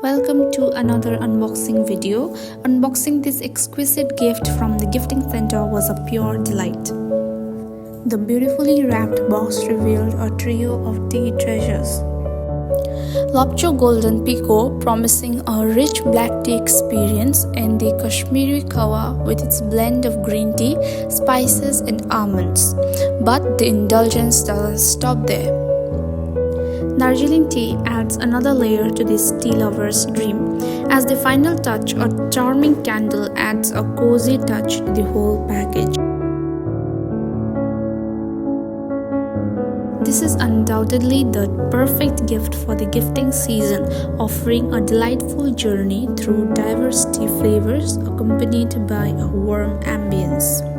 Welcome to another unboxing video. Unboxing this exquisite gift from the gifting center was a pure delight. The beautifully wrapped box revealed a trio of tea treasures. Lapcho Golden Pico, promising a rich black tea experience, and the Kashmiri Kawa with its blend of green tea, spices and almonds. But the indulgence doesn't stop there. Darjeeling tea adds another layer to this tea lover's dream. As the final touch, a charming candle adds a cozy touch to the whole package. This is undoubtedly the perfect gift for the gifting season, offering a delightful journey through diverse tea flavors accompanied by a warm ambience.